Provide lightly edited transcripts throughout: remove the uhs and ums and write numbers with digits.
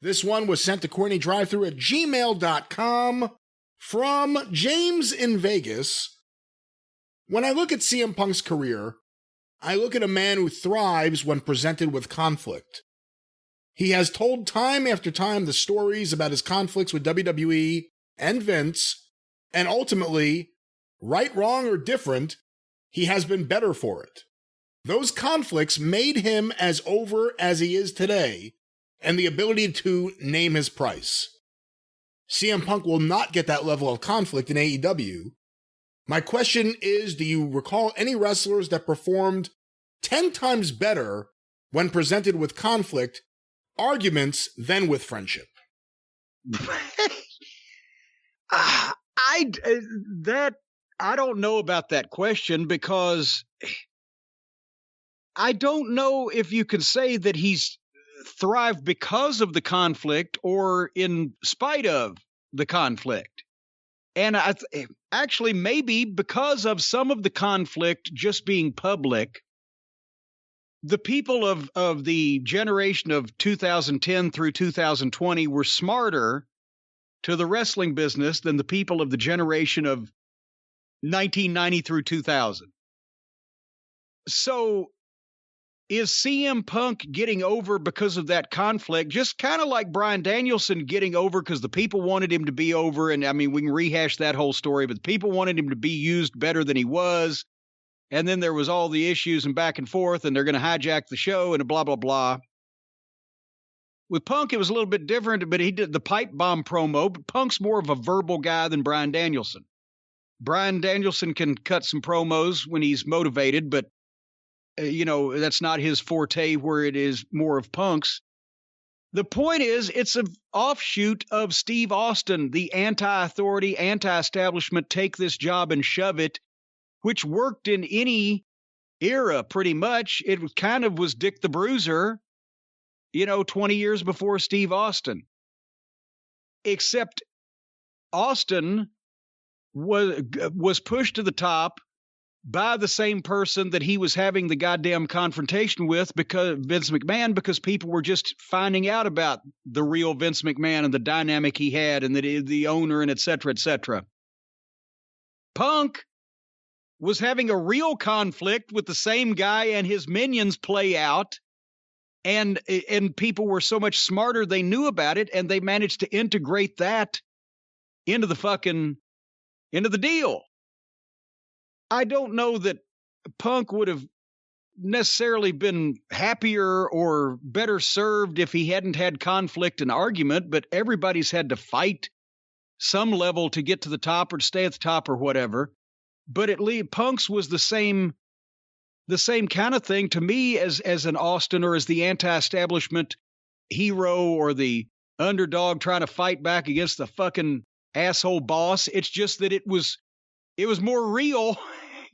This one was sent to CornyDriveThru at gmail.com from James in Vegas. When I look at CM Punk's career, I look at a man who thrives when presented with conflict. He has told time after time the stories about his conflicts with WWE and Vince, and ultimately, right, wrong, or different, he has been better for it. Those conflicts made him as over as he is today, and the ability to name his price. CM Punk will not get that level of conflict in AEW. My question is, do you recall any wrestlers that performed 10 times better when presented with conflict, arguments, than with friendship? I don't know about that question, because I don't know if you can say that he's thrived because of the conflict or in spite of the conflict. And actually, maybe because of some of the conflict just being public, the people of the generation of 2010 through 2020 were smarter to the wrestling business than the people of the generation of 1990 through 2000. So is CM Punk getting over because of that conflict? Just kind of like Bryan Danielson getting over because the people wanted him to be over. And I mean, we can rehash that whole story, but the people wanted him to be used better than he was. And then there was all the issues and back and forth, and they're going to hijack the show and blah, blah, blah. With Punk, it was a little bit different, but he did the pipe bomb promo. But Punk's more of a verbal guy than Bryan Danielson. Bryan Danielson can cut some promos when he's motivated, but that's not his forte, where it is more of Punk's. The point is, it's an offshoot of Steve Austin, the anti-authority, anti-establishment, take this job and shove it, which worked in any era pretty much. It was Dick the Bruiser, 20 years before Steve Austin. Except Austin was pushed to the top by the same person that he was having the goddamn confrontation with, because Vince McMahon, because people were just finding out about the real Vince McMahon and the dynamic he had and the owner and et cetera, et cetera. Punk was having a real conflict with the same guy and his minions play out, and people were so much smarter, they knew about it, and they managed to integrate that into the deal. I don't know that Punk would have necessarily been happier or better served if he hadn't had conflict and argument, but everybody's had to fight some level to get to the top or to stay at the top or whatever. But at least Punk's was the same kind of thing to me as an Austin, or as the anti-establishment hero or the underdog trying to fight back against the fucking asshole boss. It's just that it was more real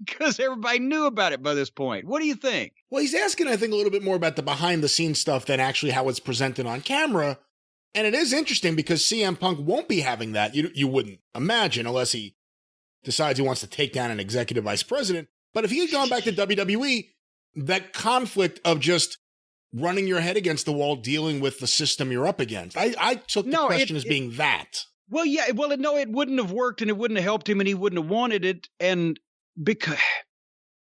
because everybody knew about it by this point. What do you think? Well, he's asking, I think, a little bit more about the behind-the-scenes stuff than actually how it's presented on camera. And it is interesting because CM Punk won't be having that. You wouldn't imagine, unless he decides he wants to take down an executive vice president. But if he had gone back to WWE, that conflict of just running your head against the wall, dealing with the system you're up against, I took the question as being that. Well, yeah, it wouldn't have worked, and it wouldn't have helped him, and he wouldn't have wanted it. And because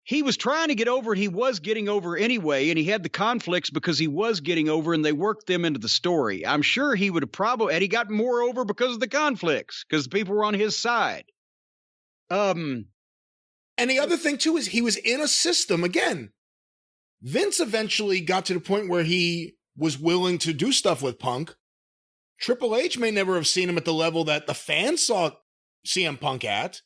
he was trying to get over, and he was getting over anyway, and he had the conflicts because he was getting over, and they worked them into the story. I'm sure he would have and he got more over because of the conflicts, because the people were on his side. And the other thing, too, is he was in a system. Again, Vince eventually got to the point where he was willing to do stuff with Punk. Triple H may never have seen him at the level that the fans saw CM Punk at.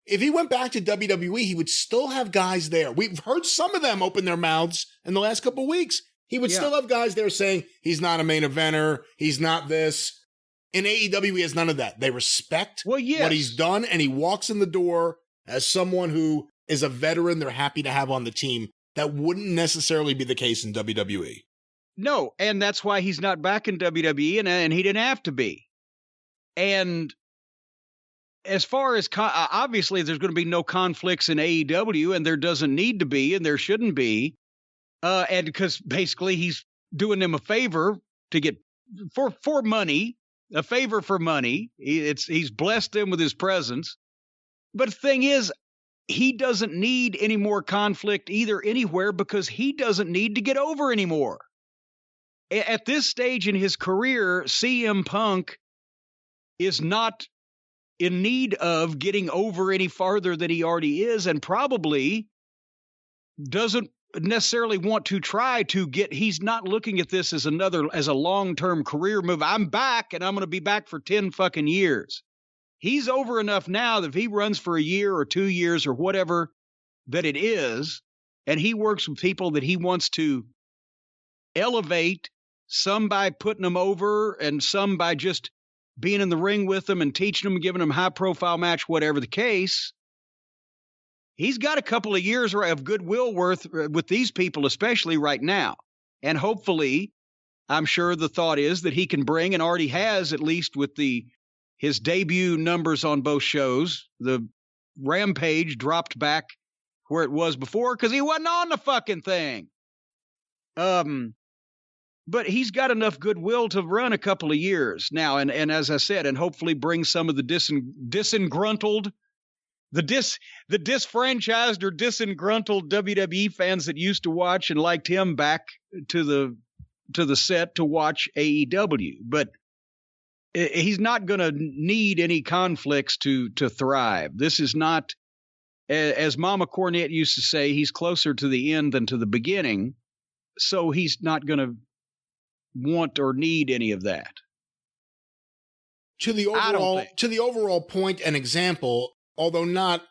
If he went back to WWE, he would still have guys there. We've heard some of them open their mouths in the last couple of weeks. He would still have guys there saying, he's not a main eventer, he's not this. In AEW, he has none of that. They respect what he's done, and he walks in the door as someone who is a veteran they're happy to have on the team. That wouldn't necessarily be the case in WWE. No, and that's why he's not back in WWE, and he didn't have to be. And as far as obviously there's going to be no conflicts in AEW, and there doesn't need to be, and there shouldn't be, and because basically he's doing them a favor to get for money, a favor for money. He's blessed them with his presence. But the thing is, he doesn't need any more conflict either anywhere because he doesn't need to get over anymore. At this stage in his career, CM Punk is not in need of getting over any farther than he already is, and probably doesn't necessarily want to try to get. He's not looking at this as a long-term career move. I'm back and I'm going to be back for 10 fucking years. He's over enough now that if he runs for a year or 2 years or whatever that it is, and he works with people that he wants to elevate, some by putting them over and some by just being in the ring with them and teaching them, giving them high-profile match, whatever the case, he's got a couple of years of goodwill worth with these people, especially right now. And hopefully, I'm sure the thought is that he can bring, and already has, at least with his debut numbers on both shows, the Rampage dropped back where it was before because he wasn't on the fucking thing. But he's got enough goodwill to run a couple of years now, and as I said, and hopefully bring some of the disgruntled, the disfranchised or disgruntled WWE fans that used to watch and liked him back to the set to watch AEW. But he's not going to need any conflicts to thrive. This is not, as Mama Cornette used to say, he's closer to the end than to the beginning, so he's not going to want or need any of that. To the overall point and example, although not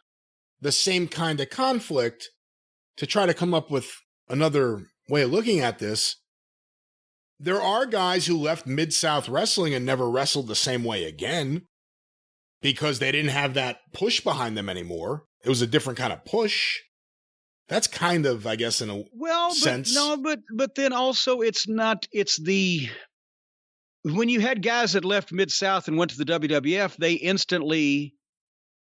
the same kind of conflict, to try to come up with another way of looking at this, there are guys who left Mid-South Wrestling and never wrestled the same way again because they didn't have that push behind them anymore. It was a different kind of push. That's kind of, I guess, in a sense. But then also it's when you had guys that left Mid-South and went to the WWF, they instantly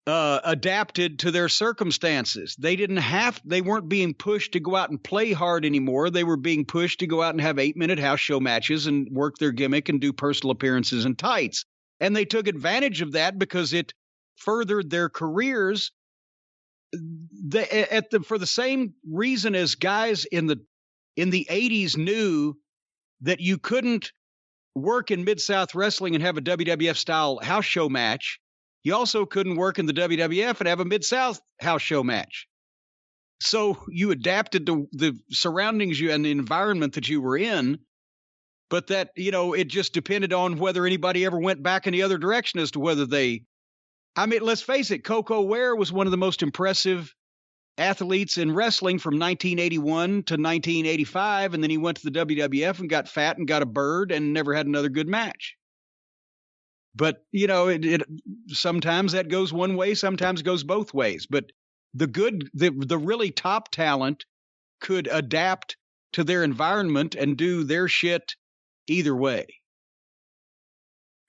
adapted to their circumstances. They weren't being pushed to go out and play hard anymore. They were being pushed to go out and have 8-minute house show matches and work their gimmick and do personal appearances in tights. And they took advantage of that because it furthered their careers. For the same reason as guys in the 80s knew that you couldn't work in Mid-South Wrestling and have a WWF style house show match, you also couldn't work in the WWF and have a Mid-South house show match. So you adapted to the surroundings and the environment that you were in, but that, it just depended on whether anybody ever went back in the other direction as to whether let's face it, Koko Ware was one of the most impressive athletes in wrestling from 1981 to 1985, and then he went to the WWF and got fat and got a bird and never had another good match. But, sometimes that goes one way, sometimes goes both ways. But the really top talent could adapt to their environment and do their shit either way.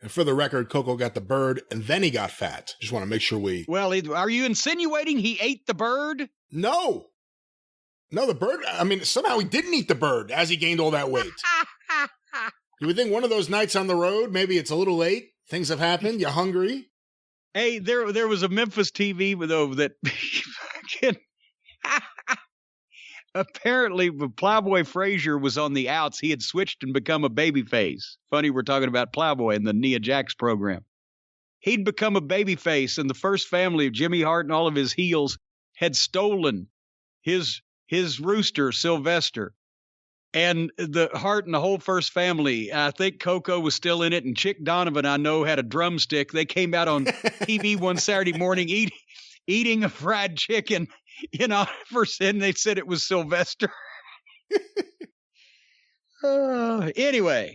And for the record, Coco got the bird and then he got fat. Just want to make sure Well, are you insinuating he ate the bird? No, the bird. I mean, somehow he didn't eat the bird as he gained all that weight. You would think one of those nights on the road, maybe it's a little late. Things have happened. You're hungry. Hey, there was a Memphis TV that apparently Plowboy Frazier was on the outs. He had switched and become a babyface. Funny we're talking about Plowboy in the Nia Jax program. He'd become a babyface, and the First Family of Jimmy Hart and all of his heels had stolen his rooster, Sylvester. And the Hart and the whole First Family, I think Coco was still in it, and Chick Donovan, I know, had a drumstick. They came out on TV one Saturday morning eating a fried chicken, and they said it was Sylvester. Anyway,